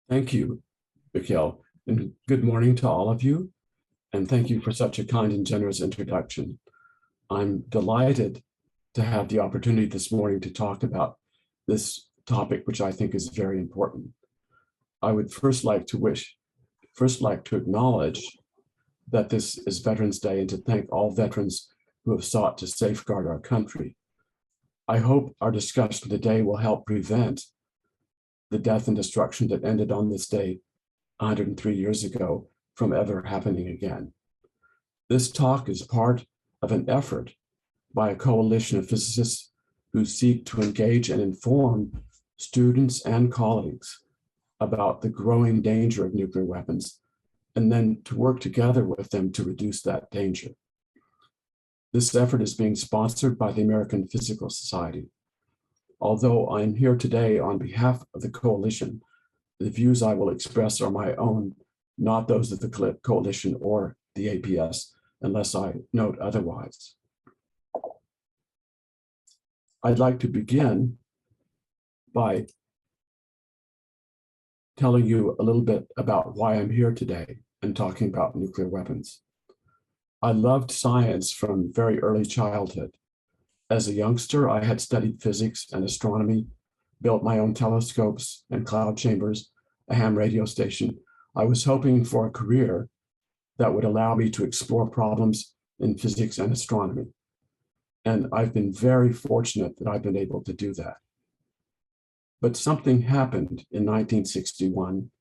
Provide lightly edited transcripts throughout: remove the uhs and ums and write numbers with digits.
Thank you, Mikhail, and good morning to all of you. And thank you for such a kind and generous introduction. I'm delighted to have the opportunity this morning to talk about this topic, which I think is very important. I would first like to acknowledge that this is Veterans Day and to thank all veterans who have sought to safeguard our country. I hope our discussion today will help prevent the death and destruction that ended on this day 103 years ago from ever happening again. This talk is part of an effort by a coalition of physicists who seek to engage and inform students and colleagues about the growing danger of nuclear weapons, and then to work together with them to reduce that danger. This effort is being sponsored by the American Physical Society. Although I'm here today on behalf of the coalition, the views I will express are my own, not those of the coalition or the APS, unless I note otherwise. I'd like to begin by telling you a little bit about why I'm here today and talking about nuclear weapons. I loved science from very early childhood. As a youngster, I had studied physics and astronomy, built my own telescopes and cloud chambers, a ham radio station. I was hoping for a career that would allow me to explore problems in physics and astronomy. And I've been very fortunate that I've been able to do that. But something happened in 1961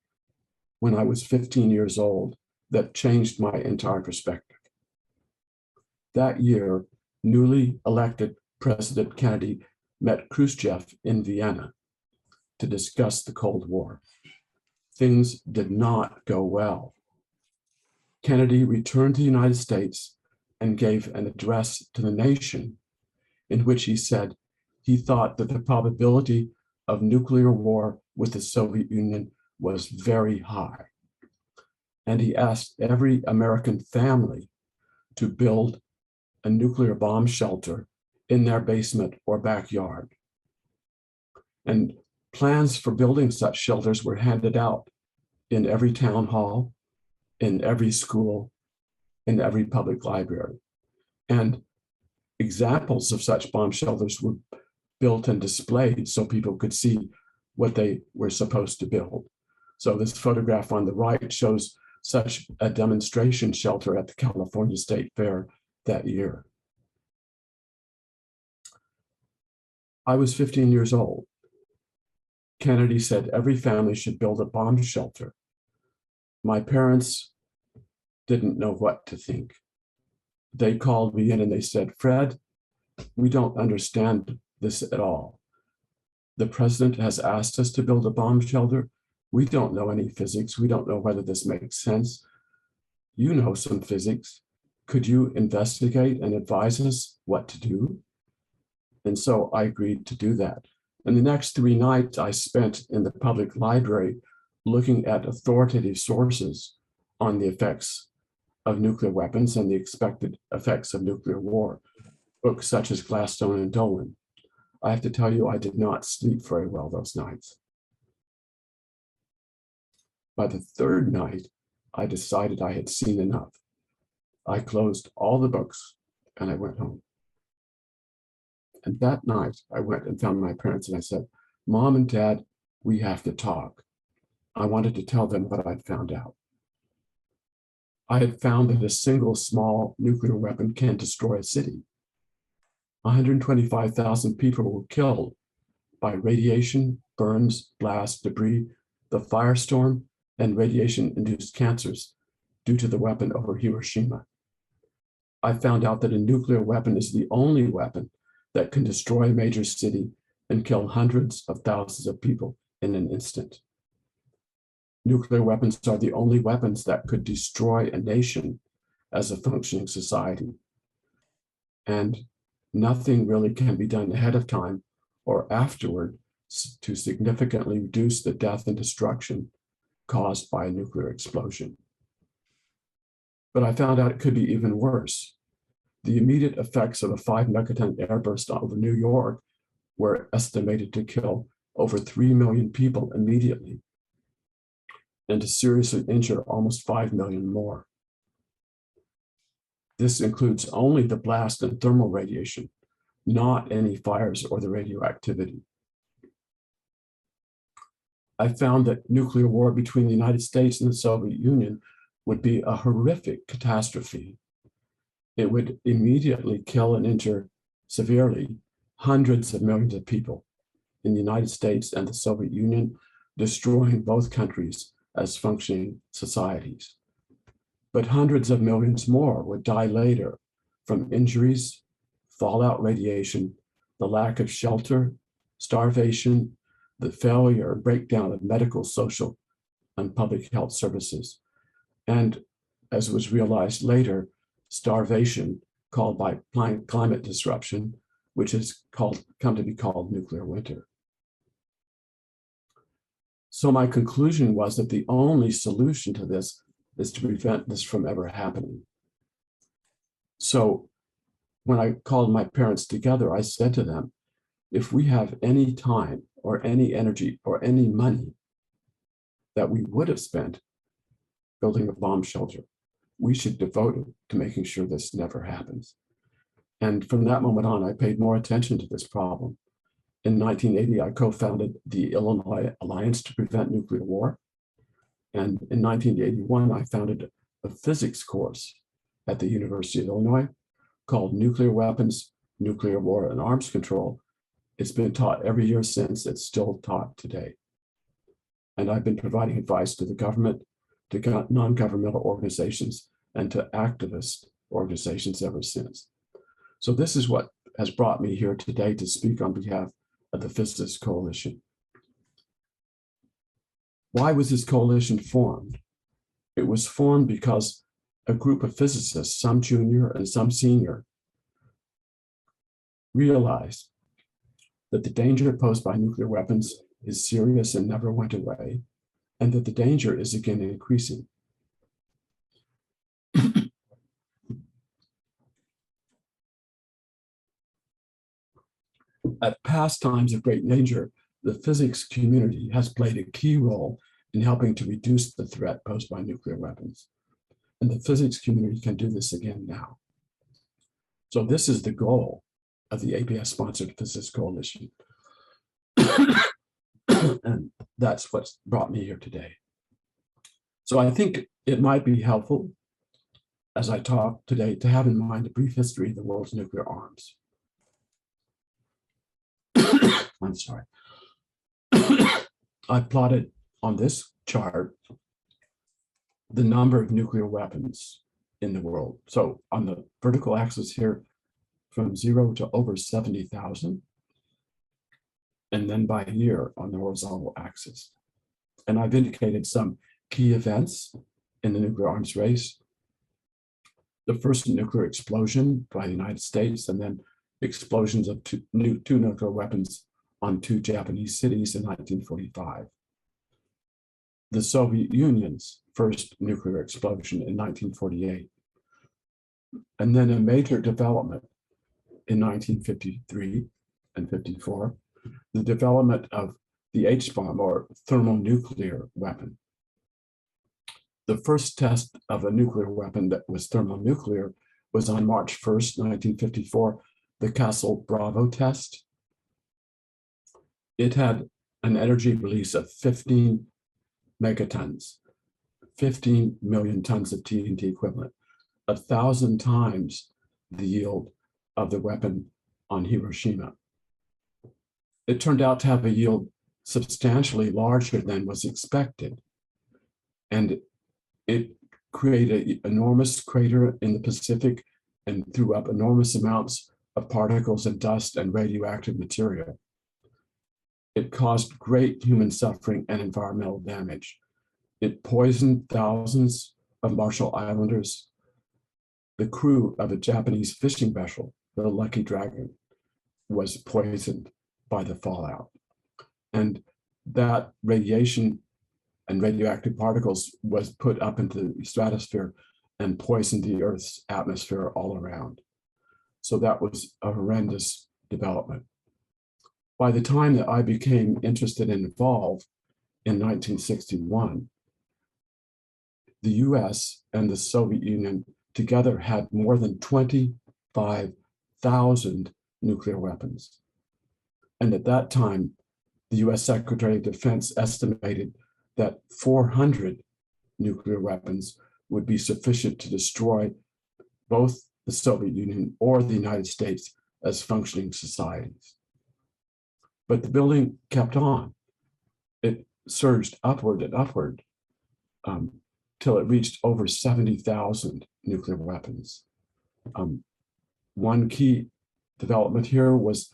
when I was 15 years old that changed my entire perspective. That year, newly elected President Kennedy met Khrushchev in Vienna to discuss the Cold War. Things did not go well. Kennedy returned to the United States and gave an address to the nation in which he said he thought that the probability of nuclear war with the Soviet Union was very high. And he asked every American family to build a nuclear bomb shelter in their basement or backyard. And plans for building such shelters were handed out in every town hall, in every school, in every public library. And examples of such bomb shelters were built and displayed so people could see what they were supposed to build. So this photograph on the right shows such a demonstration shelter at the California State Fair that year. I was 15 years old. Kennedy said every family should build a bomb shelter. My parents didn't know what to think. They called me in and they said, "Fred, we don't understand this at all. The president has asked us to build a bomb shelter. We don't know any physics. We don't know whether this makes sense. You know some physics. Could you investigate and advise us what to do?" And so I agreed to do that. And the next 3 nights I spent in the public library looking at authoritative sources on the effects of nuclear weapons and the expected effects of nuclear war, books such as Gladstone and Dolan. I have to tell you, I did not sleep very well those nights. By the 3rd night, I decided I had seen enough. I closed all the books and I went home. And that night, I went and found my parents and I said, "Mom and Dad, we have to talk." I wanted to tell them what I'd found out. I had found that a single small nuclear weapon can destroy a city. 125,000 people were killed by radiation, burns, blasts, debris, the firestorm, and radiation-induced cancers due to the weapon over Hiroshima. I found out that a nuclear weapon is the only weapon that can destroy a major city and kill hundreds of thousands of people in an instant. Nuclear weapons are the only weapons that could destroy a nation as a functioning society. And nothing really can be done ahead of time or afterward to significantly reduce the death and destruction caused by a nuclear explosion. But I found out it could be even worse. The immediate effects of a 5-megaton airburst over New York were estimated to kill over 3 million people immediately. and to seriously injure almost 5 million more. This includes only the blast and thermal radiation, not any fires or the radioactivity. I found that nuclear war between the United States and the Soviet Union would be a horrific catastrophe. It would immediately kill and injure severely hundreds of millions of people in the United States and the Soviet Union, destroying both countries as functioning societies. But hundreds of millions more would die later from injuries, fallout radiation, the lack of shelter, starvation, the failure and breakdown of medical, social, and public health services. And as was realized later, starvation called by climate disruption, which has come to be called nuclear winter. So my conclusion was that the only solution to this is to prevent this from ever happening. So when I called my parents together, I said to them, if we have any time or any energy or any money that we would have spent building a bomb shelter, we should devote it to making sure this never happens. And from that moment on, I paid more attention to this problem. In 1980, I co-founded the Illinois Alliance to Prevent Nuclear War. And in 1981, I founded a physics course at the University of Illinois called Nuclear Weapons, Nuclear War, and Arms Control. It's been taught every year since. It's still taught today. And I've been providing advice to the government, to non-governmental organizations, and to activist organizations ever since. So this is what has brought me here today to speak on behalf of the Physicists Coalition. Why was this coalition formed? It was formed because a group of physicists, some junior and some senior, realized that the danger posed by nuclear weapons is serious and never went away, and that the danger is again increasing. At past times of great danger, the physics community has played a key role in helping to reduce the threat posed by nuclear weapons. And the physics community can do this again now. So this is the goal of the APS-sponsored Physicists Coalition. And that's what's brought me here today. So I think it might be helpful, as I talk today, to have in mind a brief history of the world's nuclear arms. I'm sorry. I plotted on this chart the number of nuclear weapons in the world. So on the vertical axis here, from 0 to over 70,000, and then by year on the horizontal axis. And I've indicated some key events in the nuclear arms race. The first nuclear explosion by the United States, and then explosions of two nuclear weapons on 2 Japanese cities in 1945. The Soviet Union's first nuclear explosion in 1948. And then a major development in 1953 and 54, the development of the H-bomb, or thermonuclear weapon. The first test of a nuclear weapon that was thermonuclear was on March 1st, 1954, the Castle Bravo test. It had an energy release of 15 megatons, 15 million tons of TNT equivalent, 1,000 times the yield of the weapon on Hiroshima. It turned out to have a yield substantially larger than was expected. And it created an enormous crater in the Pacific and threw up enormous amounts of particles and dust and radioactive material. It caused great human suffering and environmental damage. It poisoned thousands of Marshall Islanders. The crew of a Japanese fishing vessel, the Lucky Dragon, was poisoned by the fallout. And that radiation and radioactive particles was put up into the stratosphere and poisoned the Earth's atmosphere all around. So that was a horrendous development. By the time that I became interested and involved in 1961, the US and the Soviet Union together had more than 25,000 nuclear weapons. And at that time, the US Secretary of Defense estimated that 400 nuclear weapons would be sufficient to destroy both the Soviet Union or the United States as functioning societies. But the building kept on. It surged upward and upward till it reached over 70,000 nuclear weapons. One key development here was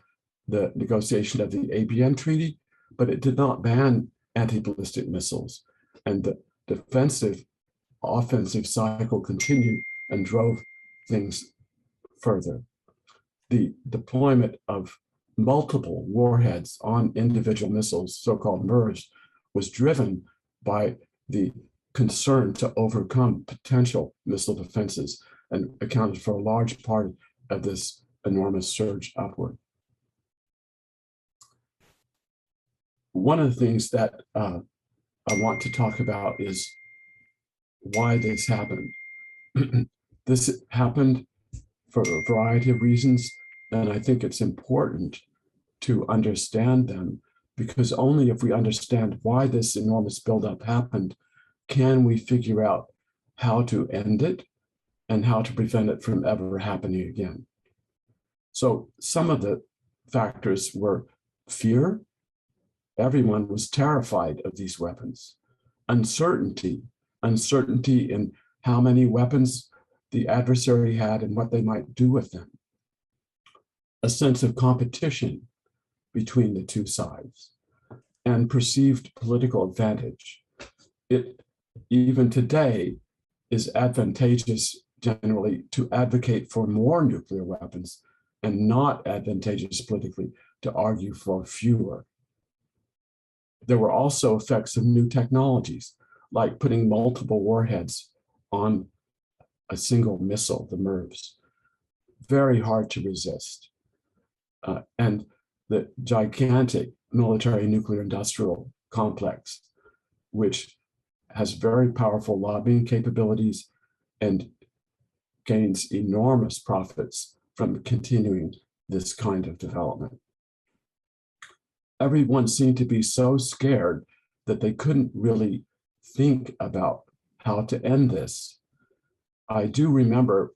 the negotiation of the ABM Treaty, but it did not ban anti-ballistic missiles. And the defensive-offensive cycle continued and drove things further. The deployment of multiple warheads on individual missiles, so-called MIRVs, was driven by the concern to overcome potential missile defenses and accounted for a large part of this enormous surge upward. One of the things that I want to talk about is why this happened. This happened for a variety of reasons, and I think it's important to understand them, because only if we understand why this enormous buildup happened can we figure out how to end it and how to prevent it from ever happening again. So some of the factors were fear. Everyone was terrified of these weapons. Uncertainty in how many weapons the adversary had and what they might do with them. A sense of competition between the two sides and perceived political advantage. It, even today, is advantageous generally to advocate for more nuclear weapons and not advantageous politically to argue for fewer. There were also effects of new technologies, like putting multiple warheads on a single missile, the MIRVs. Very hard to resist. And the gigantic military nuclear industrial complex, which has very powerful lobbying capabilities and gains enormous profits from continuing this kind of development. Everyone seemed to be so scared that they couldn't really think about how to end this. I do remember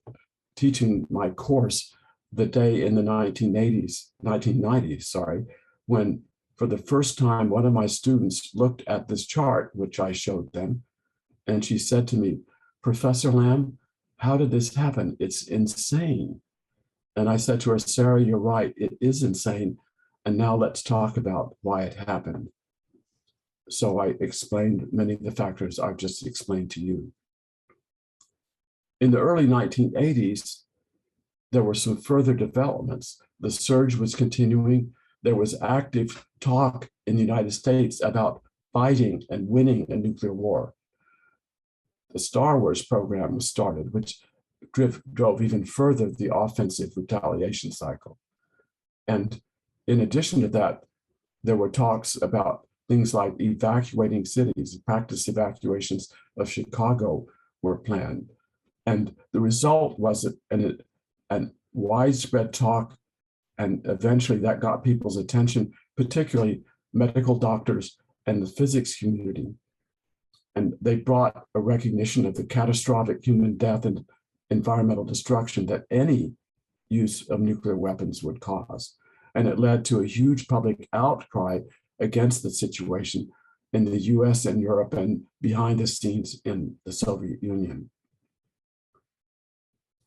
teaching my course the day in the 1990s, when for the first time, one of my students looked at this chart, which I showed them, and she said to me, "Professor Lamb, how did this happen? It's insane." And I said to her, "Sarah, you're right, it is insane. And now let's talk about why it happened." So I explained many of the factors I've just explained to you. In the early 1980s, there were some further developments. The surge was continuing. There was active talk in the United States about fighting and winning a nuclear war. The Star Wars program was started, which drove even further the offensive retaliation cycle. And in addition to that, there were talks about things like evacuating cities. Practice evacuations of Chicago were planned. And the result was an widespread talk, and eventually that got people's attention, particularly medical doctors and the physics community. And they brought a recognition of the catastrophic human death and environmental destruction that any use of nuclear weapons would cause. And it led to a huge public outcry against the situation in the US and Europe and behind the scenes in the Soviet Union.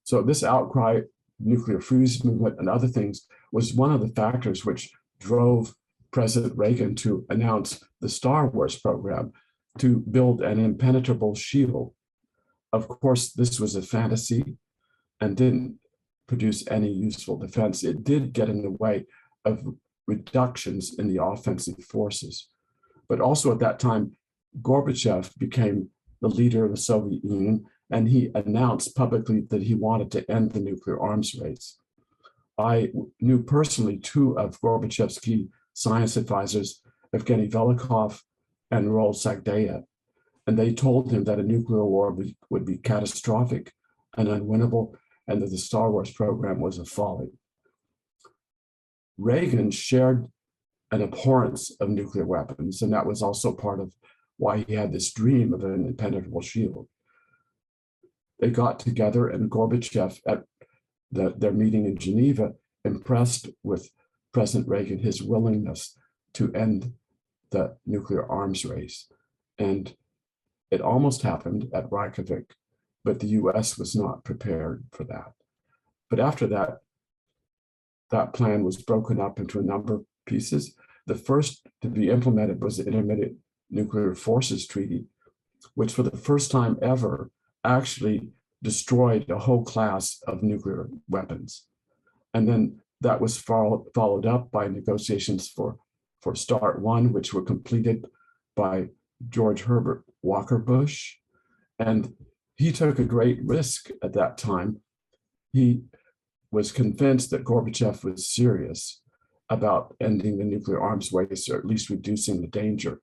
So this outcry, nuclear freeze movement and other things, was one of the factors which drove President Reagan to announce the Star Wars program to build an impenetrable shield. Of course, this was a fantasy and didn't produce any useful defense. It did get in the way of reductions in the offensive forces. But also at that time, Gorbachev became the leader of the Soviet Union, and he announced publicly that he wanted to end the nuclear arms race. I knew personally two of Gorbachev's key science advisors, Evgeny Velikov and Roel Sagdayev. And they told him that a nuclear war would be catastrophic and unwinnable, and that the Star Wars program was a folly. Reagan shared an abhorrence of nuclear weapons, and that was also part of why he had this dream of an impenetrable shield. They got together, and Gorbachev, at their meeting in Geneva, impressed with President Reagan his willingness to end the nuclear arms race. And it almost happened at Reykjavik, but the US was not prepared for that. But after that, that plan was broken up into a number of pieces. The first to be implemented was the Intermediate Nuclear Forces Treaty, which for the first time ever actually destroyed a whole class of nuclear weapons. And then that was followed up by negotiations for START 1, which were completed by George Herbert Walker Bush. And he took a great risk at that time. He was convinced that Gorbachev was serious about ending the nuclear arms race, or at least reducing the danger.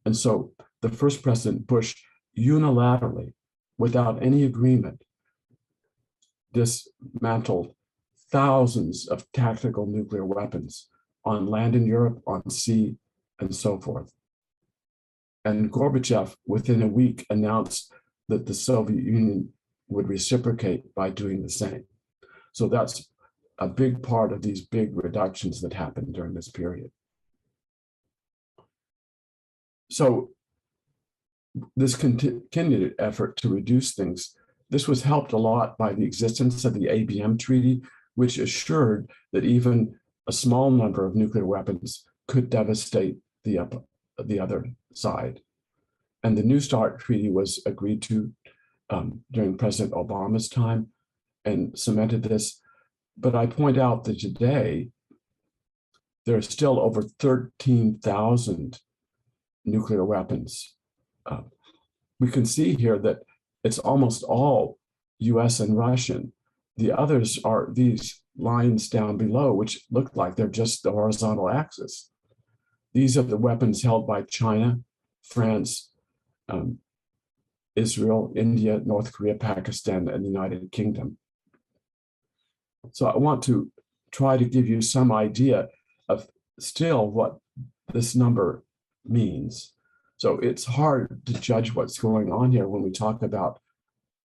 And so the first President Bush unilaterally, without any agreement, dismantled thousands of tactical nuclear weapons on land in Europe, on sea, and so forth. And Gorbachev, within a week, announced that the Soviet Union would reciprocate by doing the same. So that's a big part of these big reductions that happened during this period. So this continued effort to reduce things, this was helped a lot by the existence of the ABM Treaty, which assured that even a small number of nuclear weapons could devastate the other side. And the New START Treaty was agreed to during President Obama's time and cemented this. But I point out that today, there are still over 13,000 nuclear weapons. We can see here that it's almost all US and Russian. The others are these lines down below, which look like they're just the horizontal axis. These are the weapons held by China, France, Israel, India, North Korea, Pakistan, and the United Kingdom. So I want to try to give you some idea of still what this number means. So it's hard to judge what's going on here when we talk about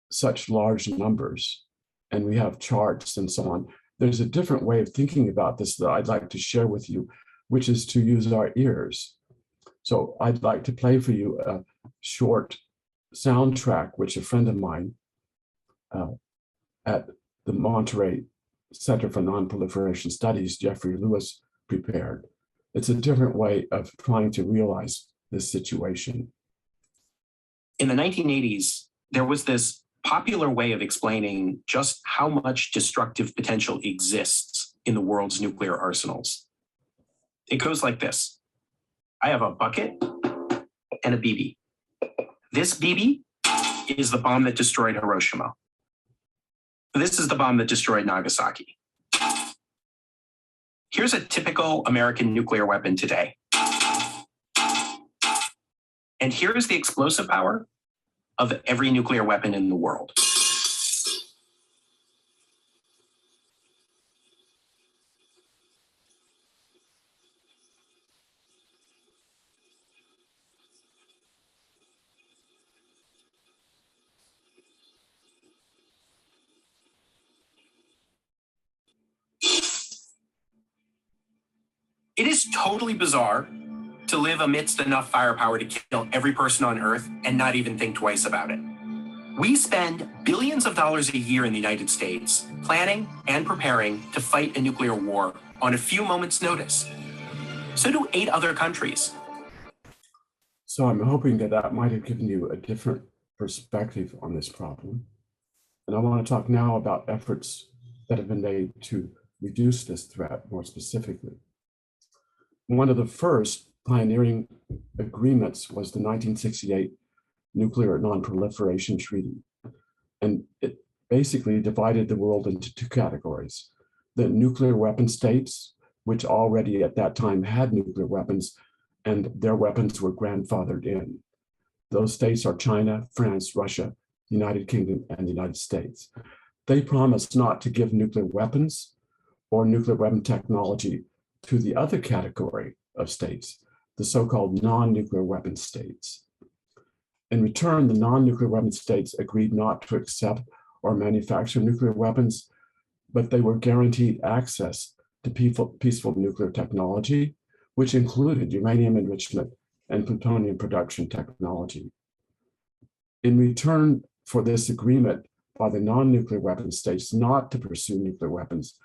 such large numbers and we have charts and so on. There's a different way of thinking about this that I'd like to share with you, which is to use our ears. So I'd like to play for you a short soundtrack, which a friend of mine at the Monterey Center for Non-Proliferation Studies, Jeffrey Lewis, prepared. It's a different way of trying to realize this situation. In the 1980s, there was this popular way of explaining just how much destructive potential exists in the world's nuclear arsenals. It goes like this. I have a bucket and a BB. This BB is the bomb that destroyed Hiroshima. This is the bomb that destroyed Nagasaki. Here's a typical American nuclear weapon today. And here's the explosive power of every nuclear weapon in the world. It is totally bizarre to live amidst enough firepower to kill every person on Earth and not even think twice about it. We spend billions of dollars a year in the United States planning and preparing to fight a nuclear war on a few moments' notice. So do 8 other countries. So I'm hoping that that might have given you a different perspective on this problem. And I want to talk now about efforts that have been made to reduce this threat more specifically. One of the first pioneering agreements was the 1968 Nuclear Non-Proliferation Treaty. And it basically divided the world into 2 categories. The nuclear weapon states, which already at that time had nuclear weapons, and their weapons were grandfathered in. Those states are China, France, Russia, United Kingdom, and the United States. They promised not to give nuclear weapons or nuclear weapon technology to the other category of states, the so-called non-nuclear weapon states. In return, the non-nuclear weapon states agreed not to accept or manufacture nuclear weapons, but they were guaranteed access to peaceful nuclear technology, which included uranium enrichment and plutonium production technology. In return for this agreement by the non-nuclear weapon states not to pursue nuclear weapons,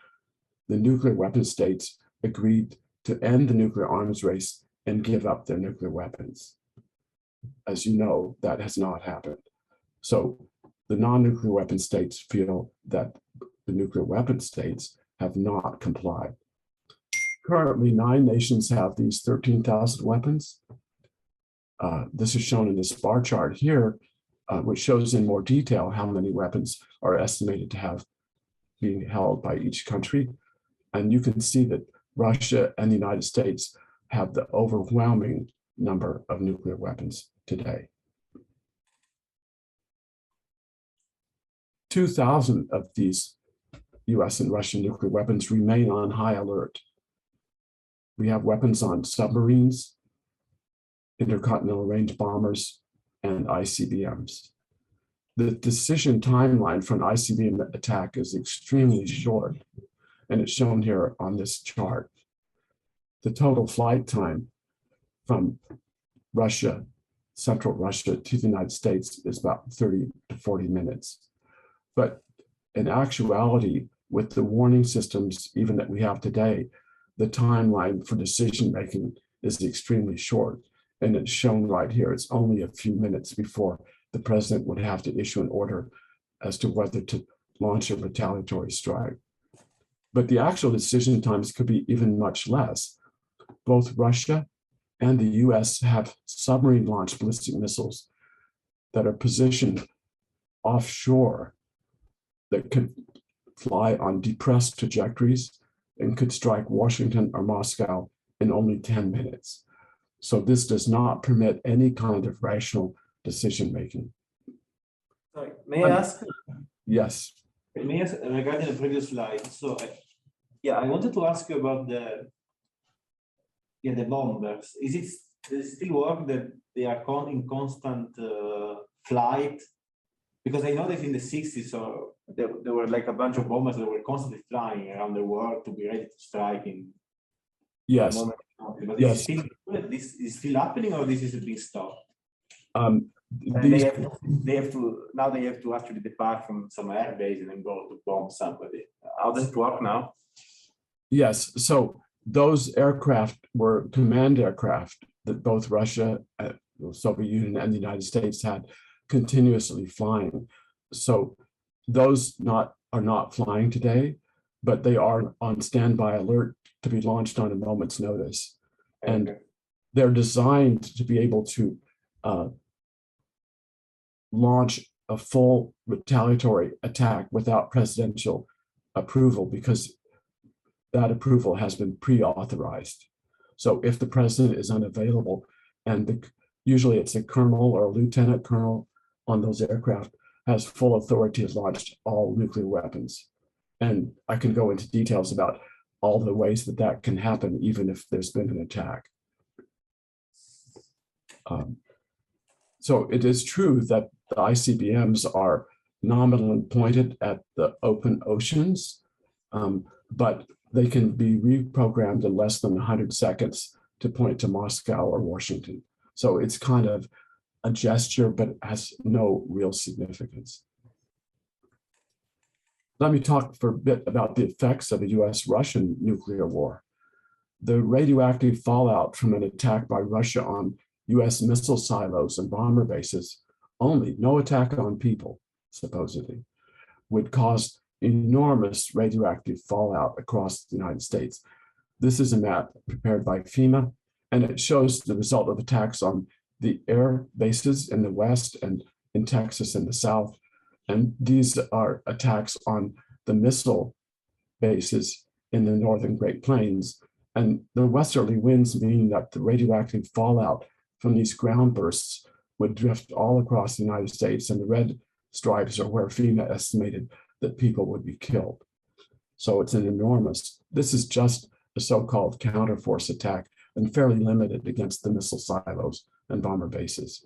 the nuclear weapon states agreed to end the nuclear arms race and give up their nuclear weapons. As you know, that has not happened. So the non-nuclear weapon states feel that the nuclear weapon states have not complied. Currently, 9 nations have these 13,000 weapons. This is shown in this bar chart here, which shows in more detail how many weapons are estimated to have being held by each country. And you can see that Russia and the United States have the overwhelming number of nuclear weapons today. 2,000 of these US and Russian nuclear weapons remain on high alert. We have weapons on submarines, intercontinental range bombers, and ICBMs. The decision timeline for an ICBM attack is extremely short, and it's shown here on this chart. The total flight time from Russia, central Russia, to the United States is about 30 to 40 minutes. But in actuality, with the warning systems even that we have today, the timeline for decision-making is extremely short. And it's shown right here. It's only a few minutes before the president would have to issue an order as to whether to launch a retaliatory strike. But the actual decision times could be even much less. Both Russia and the US have submarine-launched ballistic missiles that are positioned offshore that could fly on depressed trajectories and could strike Washington or Moscow in only 10 minutes. So this does not permit any kind of rational decision-making. Sorry, may I ask? Yes. May I ask regarding the previous slide? So, I wanted to ask you about the bombers. Does it still work that they are in constant flight? Because I know that in the 60s, there were like a bunch of bombers that were constantly flying around the world to be ready to strike in. Yes. But yes. This is still happening, or this is being stopped? They have to actually depart from some air base and then go to bomb somebody. How does it work now? Yes. So those aircraft were command aircraft that both Russia, the Soviet Union, and the United States had continuously flying. So those are not flying today, but they are on standby alert to be launched on a moment's notice. Okay. And they're designed to be able to launch a full retaliatory attack without presidential approval, because that approval has been pre-authorized. So if the president is unavailable, and usually it's a colonel or a lieutenant colonel on those aircraft, has full authority to launch all nuclear weapons. And I can go into details about all the ways that that can happen, even if there's been an attack. So it is true that the ICBMs are nominally pointed at the open oceans, but they can be reprogrammed in less than 100 seconds to point to Moscow or Washington. So it's kind of a gesture, but it has no real significance. Let me talk for a bit about the effects of the US-Russian nuclear war. The radioactive fallout from an attack by Russia on US missile silos and bomber bases, only, no attack on people, supposedly, would cause enormous radioactive fallout across the United States. This is a map prepared by FEMA, and it shows the result of attacks on the air bases in the West and in Texas in the South. And these are attacks on the missile bases in the northern Great Plains. And the westerly winds mean that the radioactive fallout from these ground bursts would drift all across the United States, and the red stripes are where FEMA estimated that people would be killed. So it's an enormous, this is just a so-called counterforce attack and fairly limited against the missile silos and bomber bases.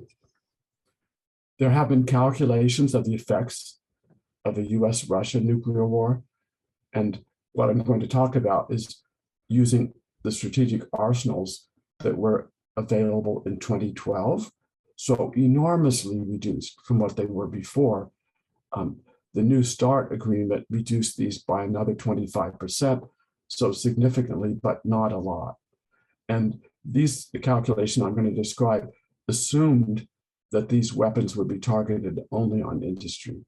There have been calculations of the effects of the US-Russia nuclear war. And what I'm going to talk about is using the strategic arsenals that were available in 2012, so enormously reduced from what they were before. The New START agreement reduced these by another 25%, so significantly, but not a lot. And the calculation I'm going to describe assumed that these weapons would be targeted only on industry.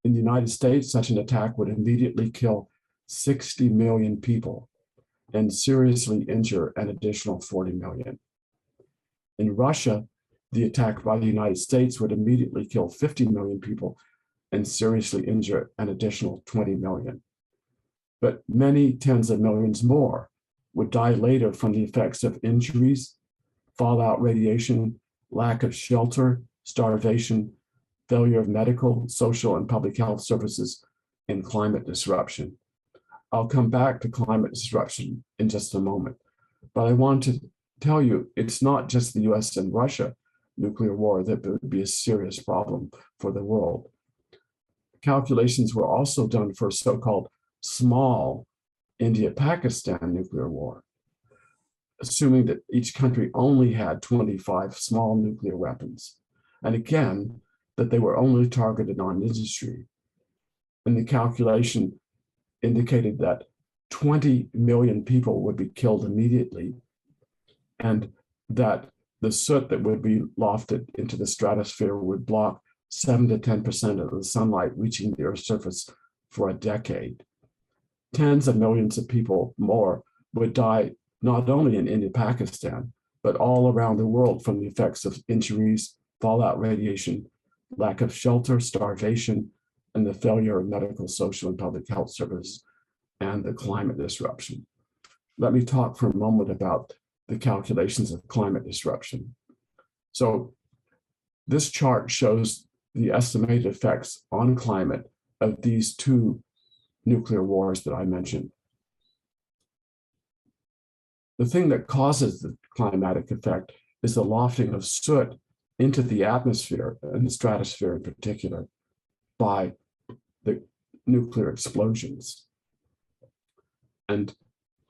In the United States, such an attack would immediately kill 60 million people and seriously injure an additional 40 million. In Russia, the attack by the United States would immediately kill 50 million people and seriously injure an additional 20 million. But many tens of millions more would die later from the effects of injuries, fallout radiation, lack of shelter, starvation, failure of medical, social, and public health services, and climate disruption. I'll come back to climate disruption in just a moment, but I want to tell you it's not just the US and Russia nuclear war that would be a serious problem for the world. Calculations were also done for so-called small India-Pakistan nuclear war, assuming that each country only had 25 small nuclear weapons. And again, that they were only targeted on industry. And the calculation indicated that 20 million people would be killed immediately, and that the soot that would be lofted into the stratosphere would block 7 to 10% of the sunlight reaching the Earth's surface for a decade. Tens of millions of people more would die not only in India, Pakistan, but all around the world from the effects of injuries, fallout radiation, lack of shelter, starvation, and the failure of medical, social, and public health services, and the climate disruption. Let me talk for a moment about the calculations of climate disruption. So this chart shows the estimated effects on climate of these two nuclear wars that I mentioned. The thing that causes the climatic effect is the lofting of soot into the atmosphere and the stratosphere in particular by the nuclear explosions. And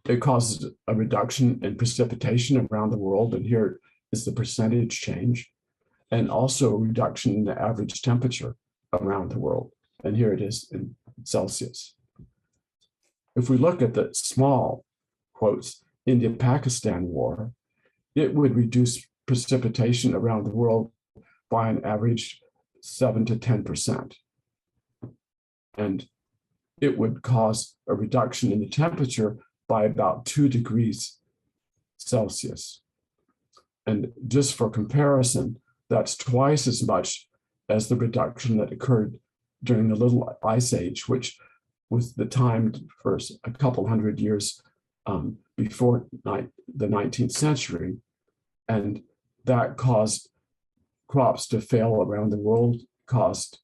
it causes a reduction in precipitation around the world, and here is the percentage change, and also a reduction in the average temperature around the world, and here it is in Celsius. If we look at the small, quotes, India-Pakistan war, it would reduce precipitation around the world by an average 7 to 10%. And it would cause a reduction in the temperature by about 2 degrees Celsius. And just for comparison, that's twice as much as the reduction that occurred during the Little Ice Age, which was the time for a couple hundred years before the 19th century. And that caused crops to fail around the world, caused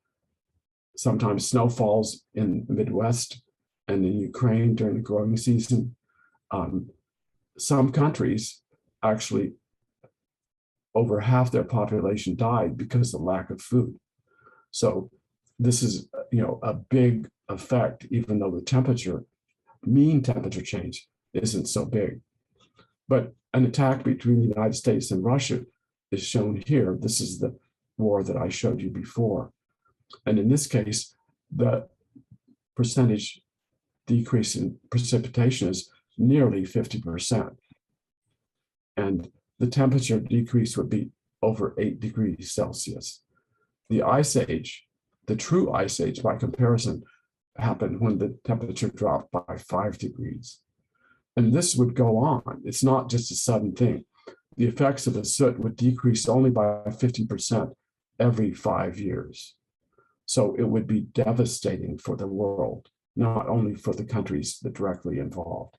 sometimes snowfalls in the Midwest and in Ukraine during the growing season. Some countries actually, over half their population died because of lack of food. So this is, a big effect, even though the mean temperature change isn't so big. But an attack between the United States and Russia is shown here. This is the war that I showed you before. And in this case, the percentage decrease in precipitation is nearly 50%. And the temperature decrease would be over 8 degrees Celsius. The ice age, the true ice age by comparison, happened when the temperature dropped by 5 degrees. And this would go on. It's not just a sudden thing. The effects of the soot would decrease only by 50% every 5 years. So it would be devastating for the world, not only for the countries that directly involved.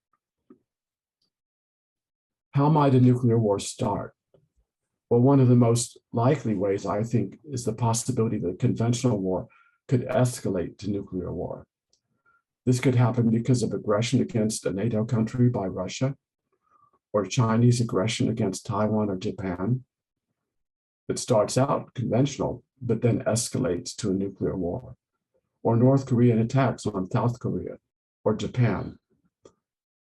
How might a nuclear war start? Well, one of the most likely ways, I think, is the possibility that conventional war could escalate to nuclear war. This could happen because of aggression against a NATO country by Russia, or Chinese aggression against Taiwan or Japan. It starts out conventional, but then escalates to a nuclear war, or North Korean attacks on South Korea or Japan,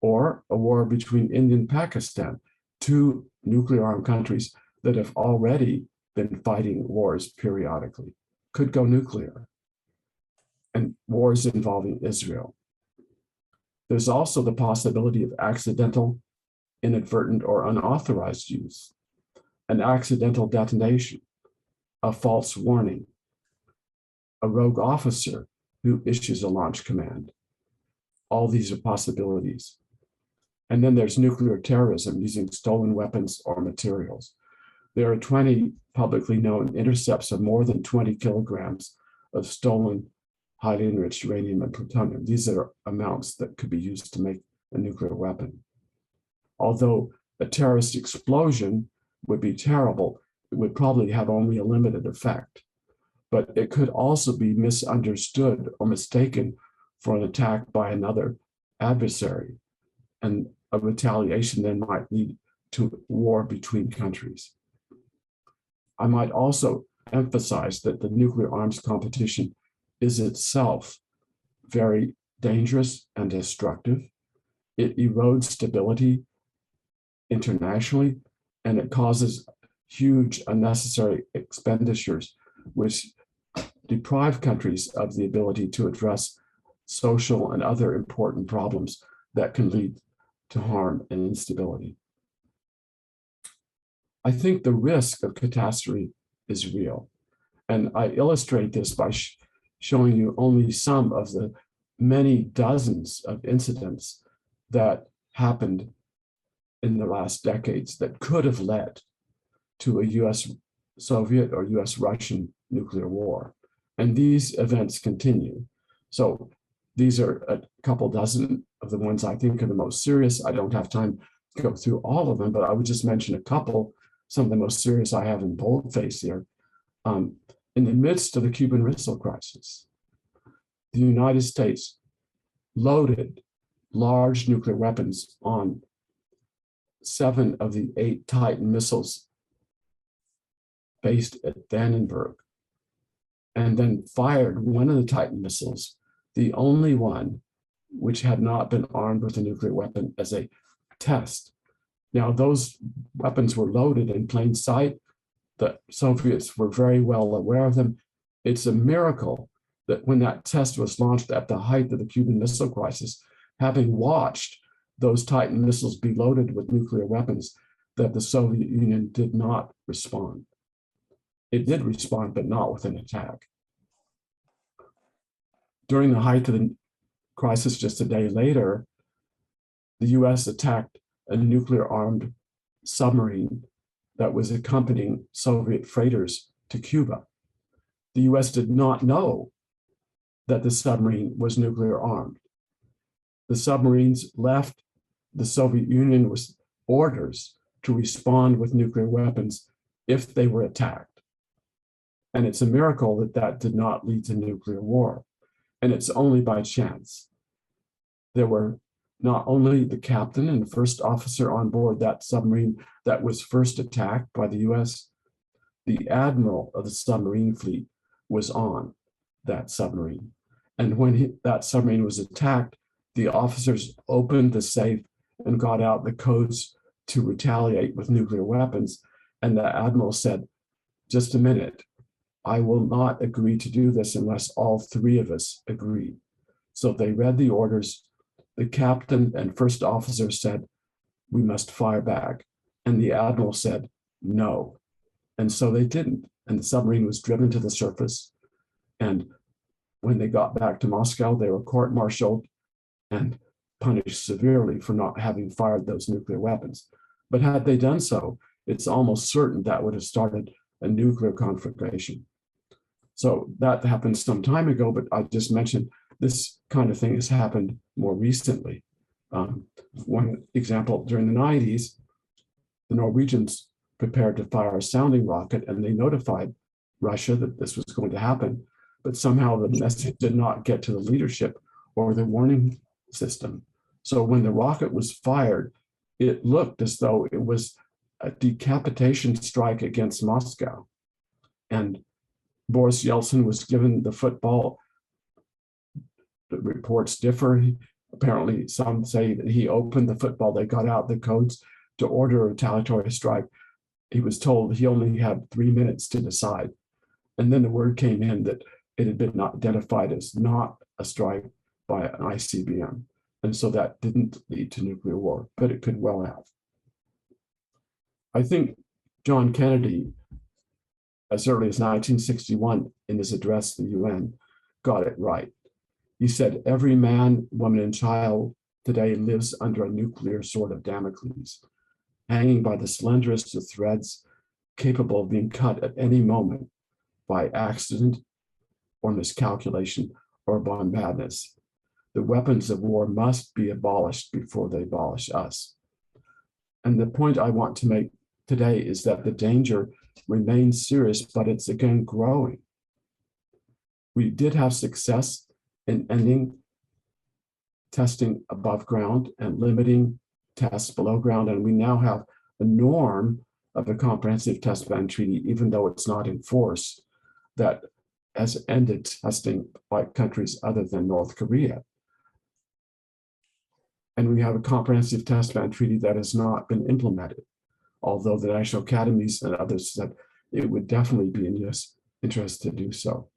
or a war between India and Pakistan, two nuclear-armed countries that have already been fighting wars periodically, could go nuclear, and wars involving Israel. There's also the possibility of accidental, inadvertent, or unauthorized use, an accidental detonation, a false warning, a rogue officer who issues a launch command. All these are possibilities. And then there's nuclear terrorism using stolen weapons or materials. There are 20 publicly known intercepts of more than 20 kilograms of stolen, highly enriched uranium and plutonium. These are amounts that could be used to make a nuclear weapon. Although a terrorist explosion would be terrible, it would probably have only a limited effect. But it could also be misunderstood or mistaken for an attack by another adversary. And a retaliation then might lead to war between countries. I might also emphasize that the nuclear arms competition is itself very dangerous and destructive. It erodes stability internationally, and it causes huge unnecessary expenditures, which deprive countries of the ability to address social and other important problems that can lead to harm and instability. I think the risk of catastrophe is real. And I illustrate this by showing you only some of the many dozens of incidents that happened in the last decades that could have led to a US-Soviet or US-Russian nuclear war. And these events continue. So these are a couple dozen of the ones I think are the most serious. I don't have time to go through all of them, but I would just mention a couple. Some of the most serious I have in boldface here. In the midst of the Cuban Missile Crisis, the United States loaded large nuclear weapons on 7 of the 8 Titan missiles based at Vandenberg, and then fired one of the Titan missiles, the only one which had not been armed with a nuclear weapon, as a test. Now, those weapons were loaded in plain sight. The Soviets were very well aware of them. It's a miracle that when that test was launched at the height of the Cuban Missile Crisis, having watched those Titan missiles be loaded with nuclear weapons, that the Soviet Union did not respond. It did respond, but not with an attack. During the height of the crisis, just a day later, the US attacked a nuclear-armed submarine that was accompanying Soviet freighters to Cuba. The US did not know that the submarine was nuclear-armed. The submarines left the Soviet Union with orders to respond with nuclear weapons if they were attacked. And it's a miracle that that did not lead to nuclear war. And it's only by chance. There were not only the captain and first officer on board that submarine that was first attacked by the US, the admiral of the submarine fleet was on that submarine. And when that submarine was attacked, the officers opened the safe and got out the codes to retaliate with nuclear weapons. And the admiral said, just a minute, I will not agree to do this unless all 3 of us agree. So they read the orders. The captain and first officer said, we must fire back. And the admiral said, no. And so they didn't. And the submarine was driven to the surface. And when they got back to Moscow, they were court-martialed and punished severely for not having fired those nuclear weapons. But had they done so, it's almost certain that would have started a nuclear conflagration. So that happened some time ago, but I just mentioned this kind of thing has happened more recently. One example, during the 90s, the Norwegians prepared to fire a sounding rocket, and they notified Russia that this was going to happen. But somehow the message did not get to the leadership or the warning system. So when the rocket was fired, it looked as though it was a decapitation strike against Moscow. And Boris Yeltsin was given the football. The reports differ. Apparently, some say that he opened the football, they got out the codes to order a retaliatory strike. He was told he only had 3 minutes to decide. And then the word came in that it had been identified as not a strike by an ICBM. And so that didn't lead to nuclear war, but it could well have. I think John Kennedy, as early as 1961, in his address to the UN, got it right. He said, every man, woman, and child today lives under a nuclear sword of Damocles, hanging by the slenderest of threads, capable of being cut at any moment by accident or miscalculation or by madness. The weapons of war must be abolished before they abolish us. And the point I want to make today is that the danger remains serious, but it's again growing. We did have success in ending testing above ground and limiting tests below ground, and we now have a norm of a comprehensive test ban treaty, even though it's not in force, that has ended testing by countries other than North Korea. And we have a comprehensive test ban treaty that has not been implemented, although the national academies and others said it would definitely be in U.S. interest to do so.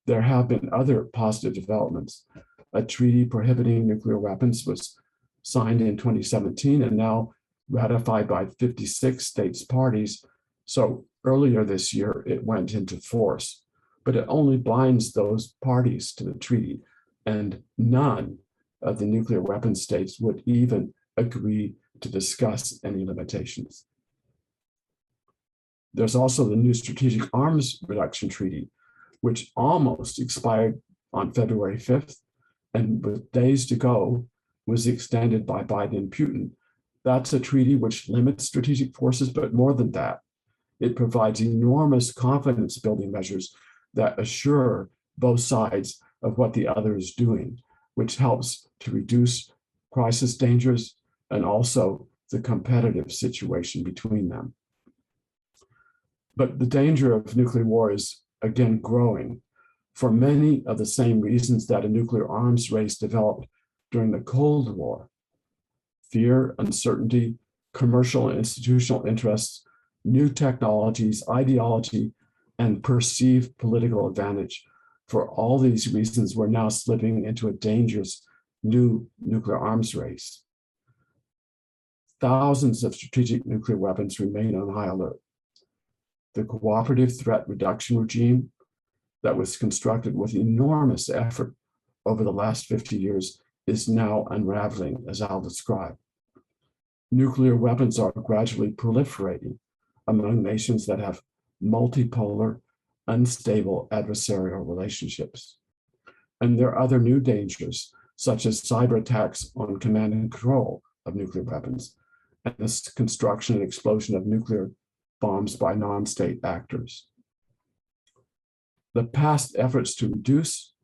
There have been other positive developments. A treaty prohibiting nuclear weapons was signed in 2017 and now ratified by 56 states parties. So earlier this year, it went into force, but it only binds those parties to the treaty, and none of the nuclear weapon states would even agree to discuss any limitations. There's also the new Strategic Arms Reduction Treaty, which almost expired on February 5th, and with days to go, was extended by Biden and Putin. That's a treaty which limits strategic forces, but more than that, it provides enormous confidence building measures that assure both sides of what the other is doing, which helps to reduce crisis dangers and also the competitive situation between them. But the danger of nuclear war is again growing for many of the same reasons that a nuclear arms race developed during the Cold War. Fear, uncertainty, commercial and institutional interests, new technologies, ideology, and perceived political advantage. For all these reasons, we're now slipping into a dangerous new nuclear arms race. Thousands of strategic nuclear weapons remain on high alert. The cooperative threat reduction regime that was constructed with enormous effort over the last 50 years is now unraveling, as I'll describe. Nuclear weapons are gradually proliferating among nations that have multipolar, unstable adversarial relationships. And there are other new dangers, such as cyber attacks on command and control of nuclear weapons, and the construction and explosion of nuclear bombs by non-state actors. The past efforts to reduce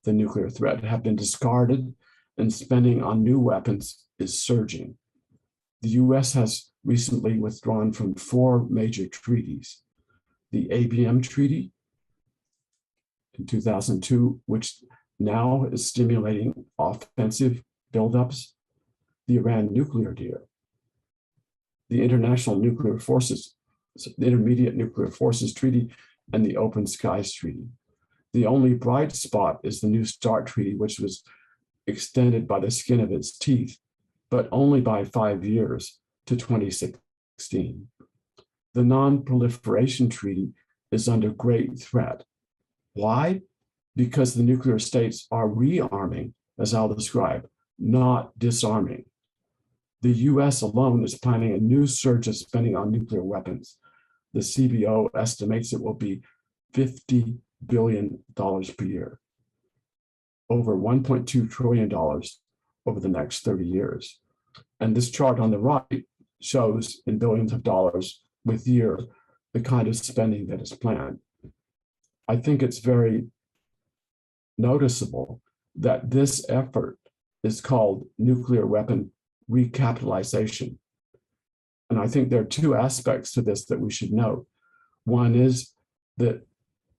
the nuclear threat have been discarded, and spending on new weapons is surging. The US has recently withdrawn from 4 major treaties: the ABM Treaty in 2002, which now is stimulating offensive buildups, the Iran nuclear deal, the International Nuclear Forces, the Intermediate Nuclear Forces Treaty, and the Open Skies Treaty. The only bright spot is the New START Treaty, which was extended by the skin of its teeth, but only by 5 years to 2016. The Non-Proliferation Treaty is under great threat. Why? Because the nuclear states are rearming, as I'll describe, not disarming. The US alone is planning a new surge of spending on nuclear weapons. The CBO estimates it will be $50 billion per year, over $1.2 trillion over the next 30 years. And this chart on the right shows in billions of dollars with year the kind of spending that is planned. I think it's very noticeable that this effort is called nuclear weapon recapitalization. And I think there are two aspects to this that we should note. One is that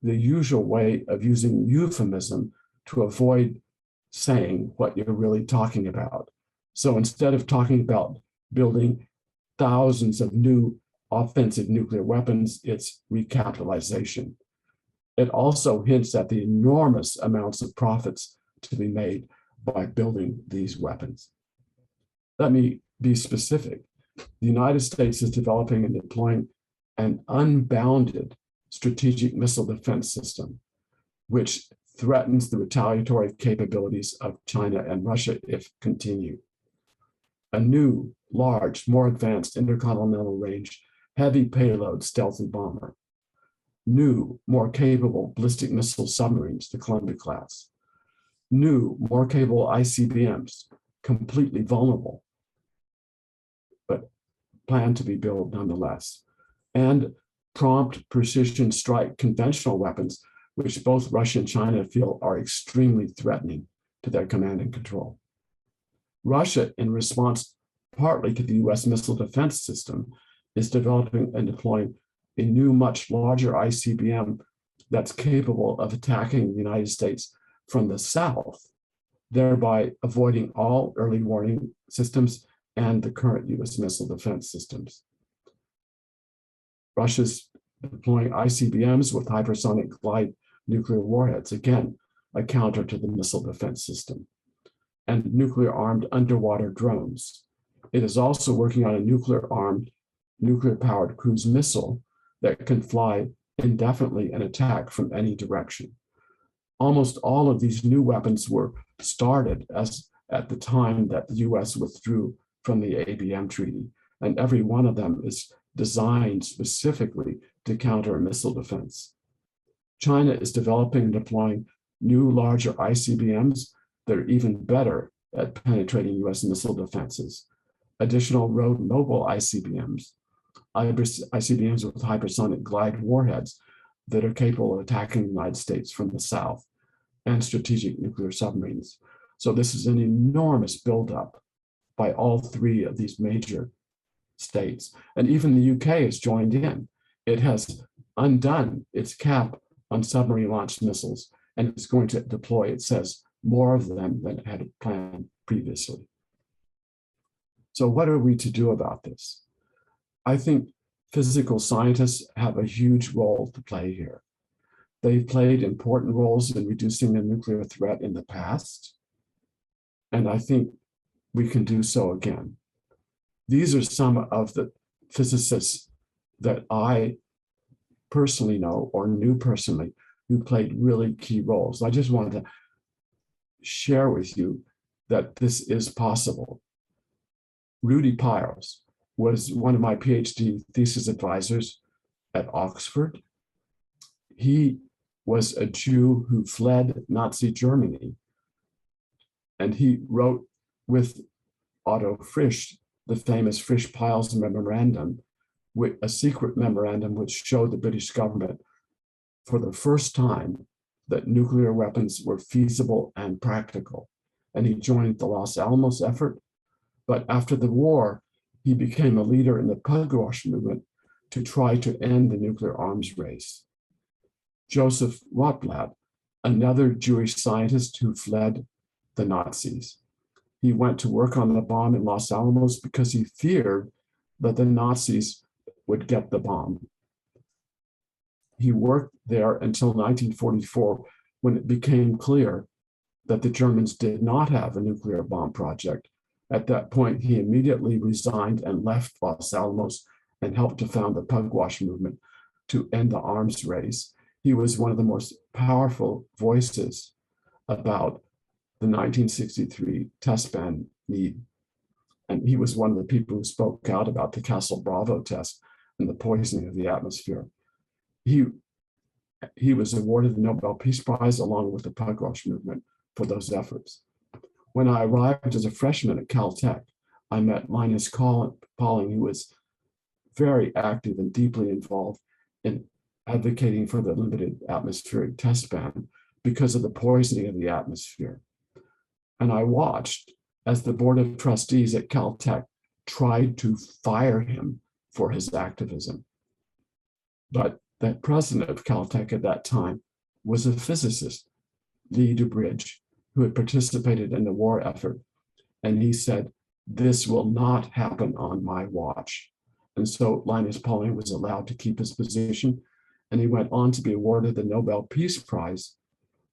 the usual way of using euphemism to avoid saying what you're really talking about. So instead of talking about building thousands of new offensive nuclear weapons, it's recapitalization. It also hints at the enormous amounts of profits to be made by building these weapons. Let me be specific. The United States is developing and deploying an unbounded strategic missile defense system, which threatens the retaliatory capabilities of China and Russia if continued. A new, large, more advanced intercontinental range, heavy payload stealthy bomber. New, more capable ballistic missile submarines, the Columbia class. New, more capable ICBMs, completely vulnerable, but planned to be built nonetheless. And prompt precision strike conventional weapons, which both Russia and China feel are extremely threatening to their command and control. Russia, in response partly to the US missile defense system, is developing and deploying a new, much larger ICBM that's capable of attacking the United States from the south, thereby avoiding all early warning systems and the current US missile defense systems. Russia's deploying ICBMs with hypersonic glide nuclear warheads, again, a counter to the missile defense system, and nuclear-armed underwater drones. It is also working on a nuclear-armed, nuclear-powered cruise missile that can fly indefinitely and attack from any direction. Almost all of these new weapons were started at the time that the US withdrew from the ABM treaty, and every one of them is designed specifically to counter missile defense. China is developing and deploying new, larger ICBMs that are even better at penetrating US missile defenses. Additional road mobile ICBMs with hypersonic glide warheads that are capable of attacking the United States from the south, and strategic nuclear submarines. So this is an enormous buildup by all three of these major states. And even the UK has joined in. It has undone its cap on submarine-launched missiles, and it's going to deploy, it says, more of them than it had planned previously. So what are we to do about this? I think physical scientists have a huge role to play here. They've played important roles in reducing the nuclear threat in the past, and I think we can do so again. These are some of the physicists that I personally know or knew personally who played really key roles. I just wanted to share with you that this is possible. Rudy Piros was one of my PhD thesis advisors at Oxford. He was a Jew who fled Nazi Germany, and he wrote with Otto Frisch the famous Frisch-Piles memorandum, a secret memorandum which showed the British government for the first time that nuclear weapons were feasible and practical. And he joined the Los Alamos effort. But after the war, he became a leader in the Pugwash movement to try to end the nuclear arms race. Joseph Rotblat, another Jewish scientist who fled the Nazis. He went to work on the bomb in Los Alamos because he feared that the Nazis would get the bomb. He worked there until 1944, when it became clear that the Germans did not have a nuclear bomb project. At that point, he immediately resigned and left Los Alamos and helped to found the Pugwash movement to end the arms race. He was one of the most powerful voices about the 1963 test ban need. And he was one of the people who spoke out about the Castle Bravo test and the poisoning of the atmosphere. He was awarded the Nobel Peace Prize along with the Pugwash movement for those efforts. When I arrived as a freshman at Caltech, I met Linus Pauling, who was very active and deeply involved in advocating for the limited atmospheric test ban because of the poisoning of the atmosphere. And I watched as the board of trustees at Caltech tried to fire him for his activism. But the president of Caltech at that time was a physicist, Lee Dubridge, who had participated in the war effort. And he said, "This will not happen on my watch." And so Linus Pauling was allowed to keep his position, and he went on to be awarded the Nobel Peace Prize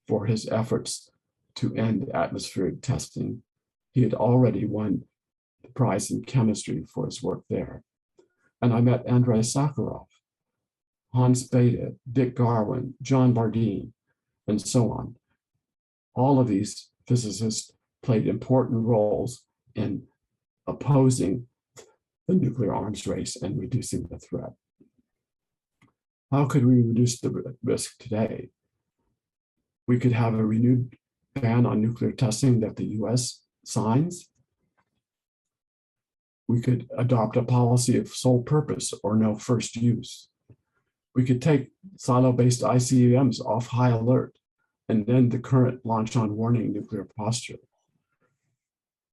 for his efforts to end atmospheric testing. He had already won the prize in chemistry for his work there. And I met Andrei Sakharov, Hans Bethe, Dick Garwin, John Bardeen, and so on. All of these physicists played important roles in opposing the nuclear arms race and reducing the threat. How could we reduce the risk today? We could have a renewed ban on nuclear testing that the US signs. We could adopt a policy of sole purpose or no first use. We could take silo-based ICBMs off high alert and end the current launch on warning nuclear posture.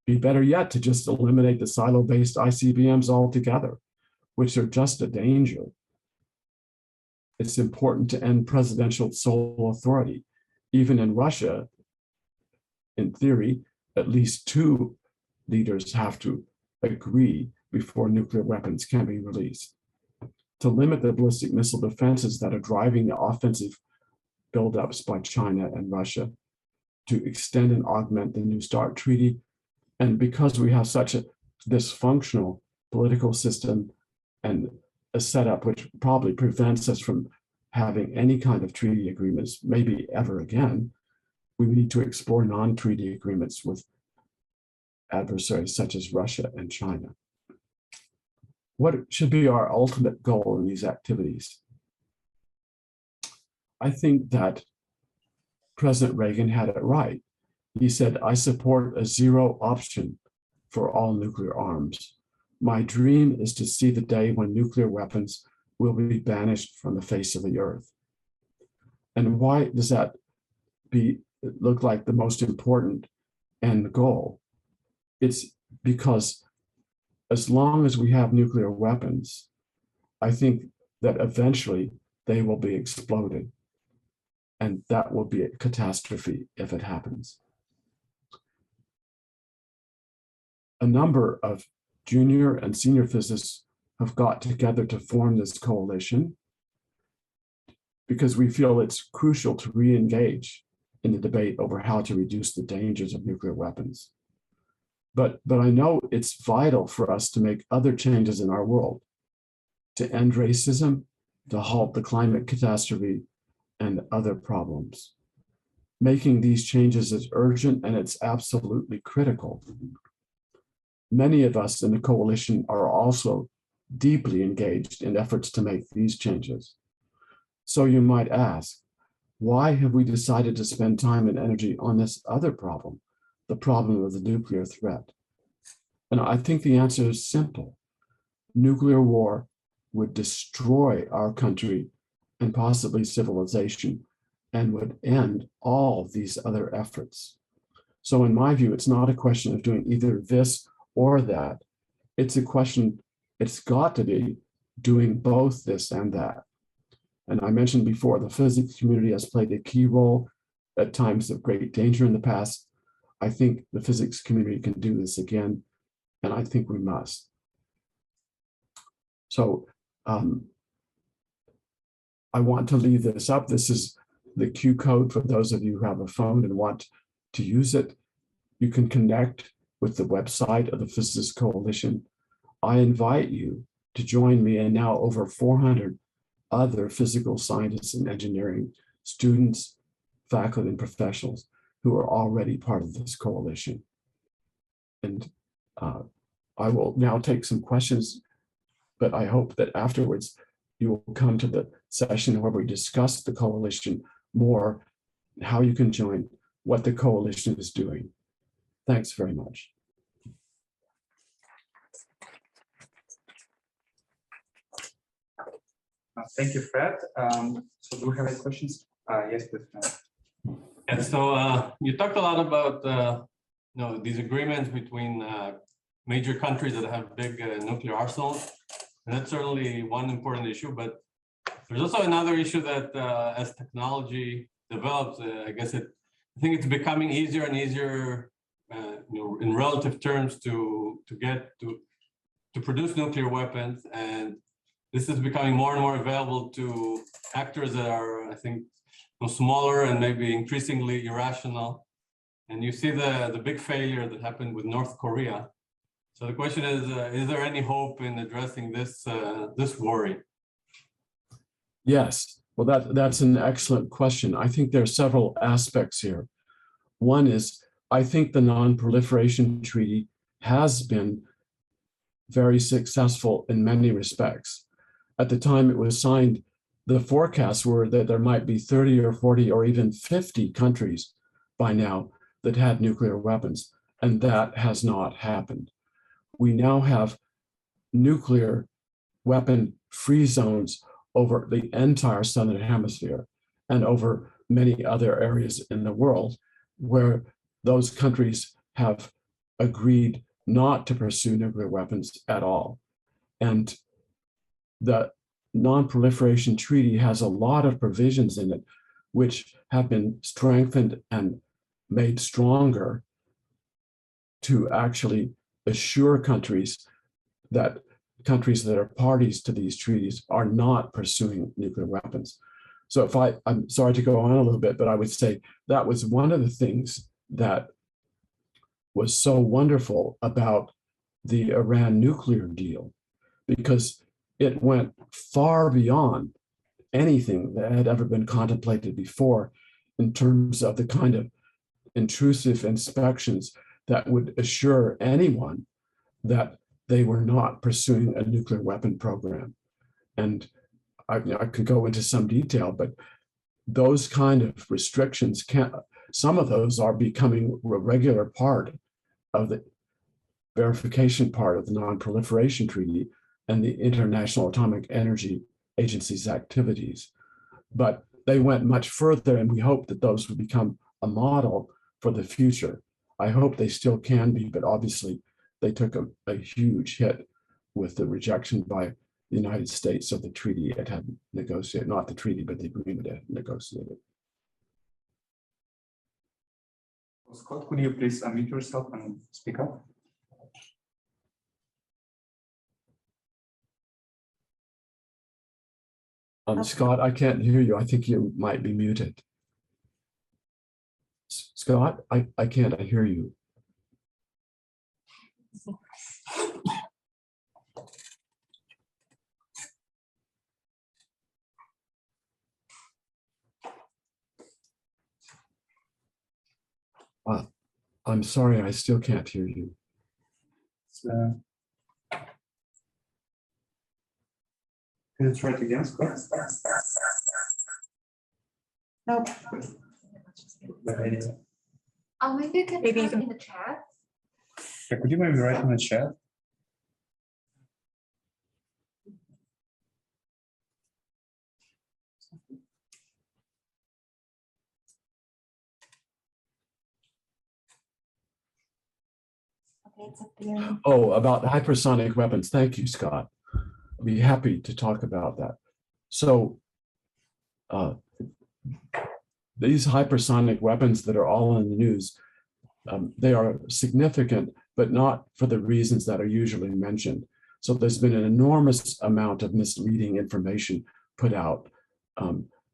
Be better yet to just eliminate the silo-based ICBMs altogether, which are just a danger. It's important to end presidential sole authority. Even in Russia, in theory, at least 2 leaders have to agree before nuclear weapons can be released. To limit the ballistic missile defenses that are driving the offensive buildups by China and Russia, to extend and augment the New START treaty. And because we have such a dysfunctional political system and a setup which probably prevents us from having any kind of treaty agreements, maybe ever again, we need to explore non-treaty agreements with adversaries such as Russia and China. What should be our ultimate goal in these activities? I think that President Reagan had it right. He said, "I support a zero option for all nuclear arms. My dream is to see the day when nuclear weapons will be banished from the face of the earth." And why does that look like the most important end goal? It's because as long as we have nuclear weapons, I think that eventually they will be exploded. And that will be a catastrophe if it happens. A number of junior and senior physicists have got together to form this coalition because we feel it's crucial to re-engage in the debate over how to reduce the dangers of nuclear weapons. But I know it's vital for us to make other changes in our world, to end racism, to halt the climate catastrophe, and other problems. Making these changes is urgent and it's absolutely critical. Many of us in the coalition are also deeply engaged in efforts to make these changes. So you might ask, why have we decided to spend time and energy on this other problem, the problem of the nuclear threat? And I think the answer is simple. Nuclear war would destroy our country and possibly civilization, and would end all of these other efforts. So in my view, it's not a question of doing either this or that. It's a question, it's got to be doing both this and that. And I mentioned before, the physics community has played a key role at times of great danger in the past. I think the physics community can do this again, and I think we must. So, I want to leave this up. This is the Q code for those of you who have a phone and want to use it. You can connect with the website of the Physicists Coalition. I invite you to join me and now over 400 other physical scientists and engineering students, faculty, and professionals who are already part of this coalition. And I will now take some questions, but I hope that afterwards you will come to the session where we discuss the coalition more, how you can join, what the coalition is doing. Thanks very much. Thank you, Fred. So do we have any questions? Yes, please. And so you talked a lot about these agreements between major countries that have big nuclear arsenals, and that's certainly one important issue. But there's also another issue that as technology develops, I think it's becoming easier and easier, in relative terms, to produce nuclear weapons, and this is becoming more and more available to actors that are, I think, smaller and maybe increasingly irrational. And you see the big failure that happened with North Korea. So the question is there any hope in addressing this worry? Yes, well, that's an excellent question. I think there are several aspects here. One is, I think the Non-Proliferation Treaty has been very successful in many respects. At the time it was signed, the forecasts were that there might be 30 or 40 or even 50 countries by now that had nuclear weapons, and that has not happened. We now have nuclear weapon-free zones over the entire Southern Hemisphere and over many other areas in the world where those countries have agreed not to pursue nuclear weapons at all. And the Non-Proliferation Treaty has a lot of provisions in it which have been strengthened and made stronger to actually assure countries that are parties to these treaties are not pursuing nuclear weapons. So I'm sorry to go on a little bit, but I would say that was one of the things that was so wonderful about the Iran nuclear deal, because it went far beyond anything that had ever been contemplated before in terms of the kind of intrusive inspections that would assure anyone that they were not pursuing a nuclear weapon program. And I could go into some detail, but those kind of restrictions some of those are becoming a regular part of the verification part of the Non-Proliferation Treaty and the International Atomic Energy Agency's activities. But they went much further, and we hope that those will become a model for the future. I hope they still can be, but obviously they took a huge hit with the rejection by the United States of the treaty it had negotiated, not the treaty, but the agreement it had negotiated. Scott, could you please unmute yourself and speak up? Scott, I can't hear you. I think you might be muted. Scott, I can't hear you. I'm sorry, I still can't hear you. Can you try it again, Scott? Nope. Maybe you can Maybe you type can- in the chat. Yeah, could you maybe write in the chat? Okay, it's up there. Oh, about hypersonic weapons. Thank you, Scott. I'll be happy to talk about that. So these hypersonic weapons that are all in the news, they are significant, but not for the reasons that are usually mentioned. So there's been an enormous amount of misleading information put out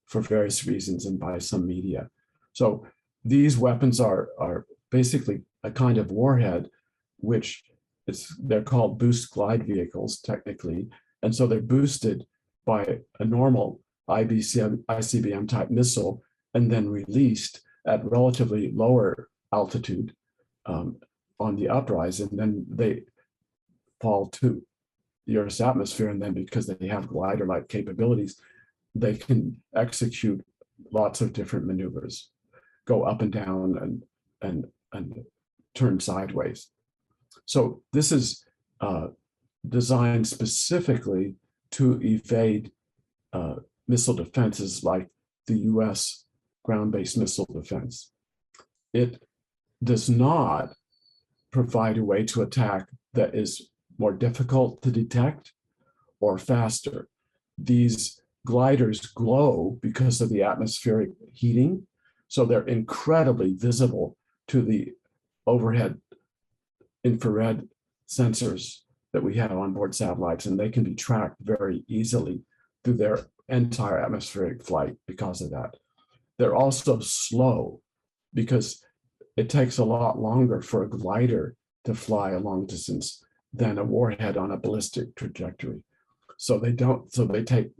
for various reasons and by some media. So these weapons are basically a kind of warhead, which they're called boost glide vehicles technically. And so they're boosted by a normal ICBM type missile and then released at relatively lower altitude on the uprise, and then they fall to the Earth's atmosphere. And then because they have glider-like capabilities, they can execute lots of different maneuvers, go up and down and turn sideways. So this is designed specifically to evade missile defenses like the US ground-based missile defense. It does not provide a way to attack that is more difficult to detect or faster. These gliders glow because of the atmospheric heating, so they're incredibly visible to the overhead infrared sensors that we have on board satellites, and they can be tracked very easily through their entire atmospheric flight because of that. They're also slow because it takes a lot longer for a glider to fly a long distance than a warhead on a ballistic trajectory. So they take,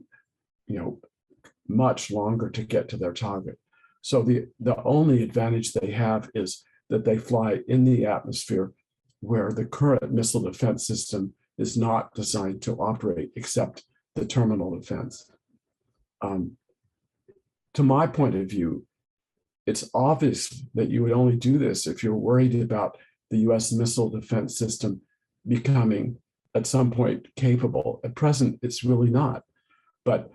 much longer to get to their target. So the only advantage they have is that they fly in the atmosphere where the current missile defense system is not designed to operate except the terminal defense. To my point of view, it's obvious that you would only do this if you're worried about the US missile defense system becoming at some point capable. At present, it's really not. But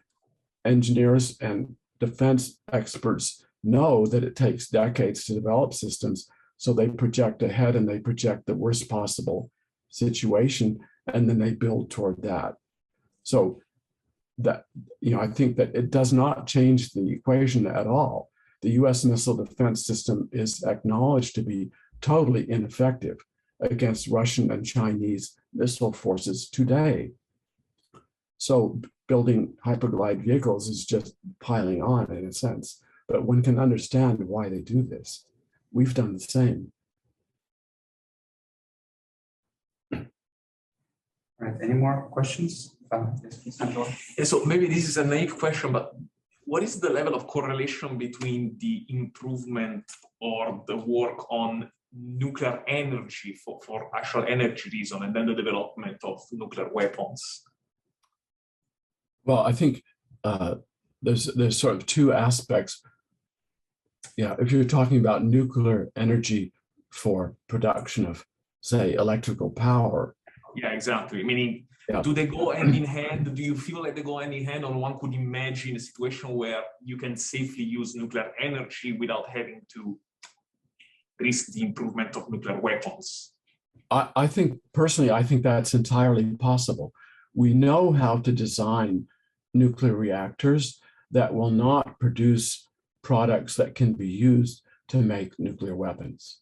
engineers and defense experts know that it takes decades to develop systems, so they project ahead and they project the worst possible situation, and then they build toward that. So that, I think that it does not change the equation at all. The US missile defense system is acknowledged to be totally ineffective against Russian and Chinese missile forces today. So building hyperglide vehicles is just piling on in a sense, but one can understand why they do this. We've done the same. All right, any more questions? Yes, please, Angela. Yeah, so maybe this is a naive question, but what is the level of correlation between the improvement or the work on nuclear energy for actual energy reason and then the development of nuclear weapons? Well, I think there's sort of two aspects. Yeah, if you're talking about nuclear energy for production of, say, electrical power. Yeah, exactly. Meaning, yeah. Do they go hand in hand? Do you feel like they go hand in hand, or one could imagine a situation where you can safely use nuclear energy without having to risk the improvement of nuclear weapons? I think, personally, I think that's entirely possible. We know how to design nuclear reactors that will not produce products that can be used to make nuclear weapons.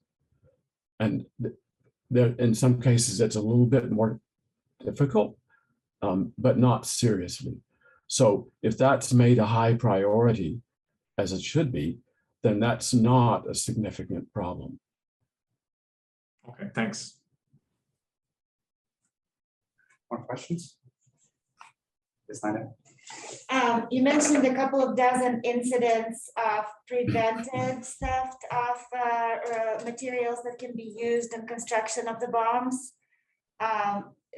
And there, in some cases, it's a little bit more difficult, but not seriously. So if that's made a high priority, as it should be, then that's not a significant problem. Okay, thanks. More questions? Yes, Nina. You mentioned a couple of dozen incidents of prevented theft of materials that can be used in construction of the bombs.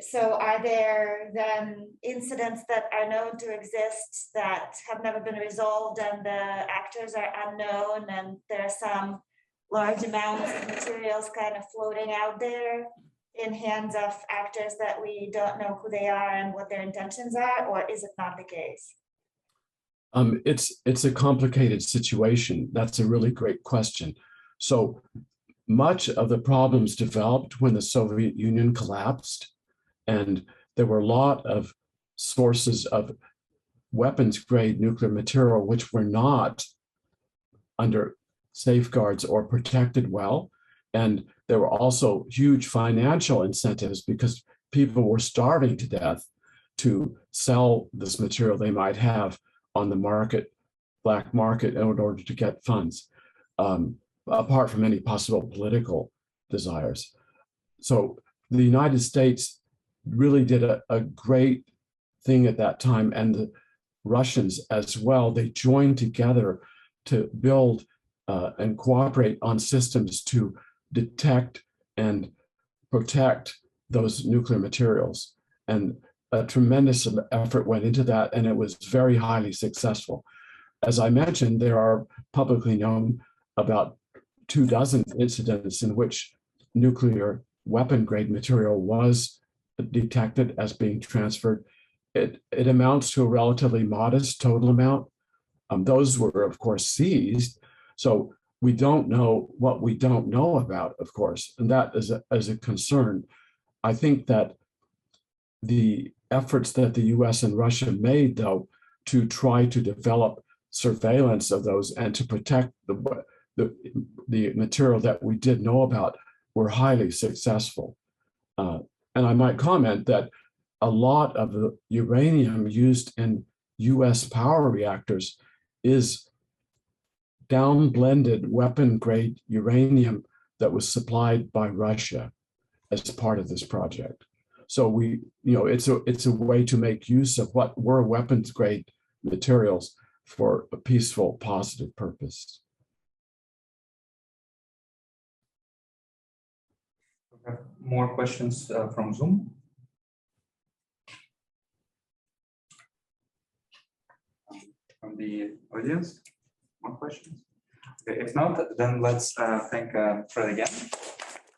So are there then incidents that are known to exist that have never been resolved and the actors are unknown, and there are some large amounts of materials kind of floating out there in hands of actors that we don't know who they are and what their intentions are, or is it not the case? It's a complicated situation. That's a really great question. So much of the problems developed when the Soviet Union collapsed, and there were a lot of sources of weapons-grade nuclear material which were not under safeguards or protected well. And there were also huge financial incentives because people were starving to death to sell this material they might have on the market, black market, in order to get funds, apart from any possible political desires. So the United States really did a great thing at that time, and the Russians as well. They joined together to build and cooperate on systems to detect and protect those nuclear materials. And a tremendous effort went into that, and it was very highly successful. As I mentioned, there are publicly known about 24 incidents in which nuclear weapon-grade material was detected as being transferred. it amounts to a relatively modest total amount. Those were, of course, seized. So we don't know what we don't know about, of course, and that is a concern. I think that the efforts that the US and Russia made, though, to try to develop surveillance of those and to protect the material that we did know about were highly successful. And I might comment that a lot of the uranium used in US power reactors is down-blended weapon-grade uranium that was supplied by Russia as part of this project. So it's a way to make use of what were weapons-grade materials for a peaceful, positive purpose. More questions from Zoom? From the audience? More questions? Okay, if not, then let's thank Fred again.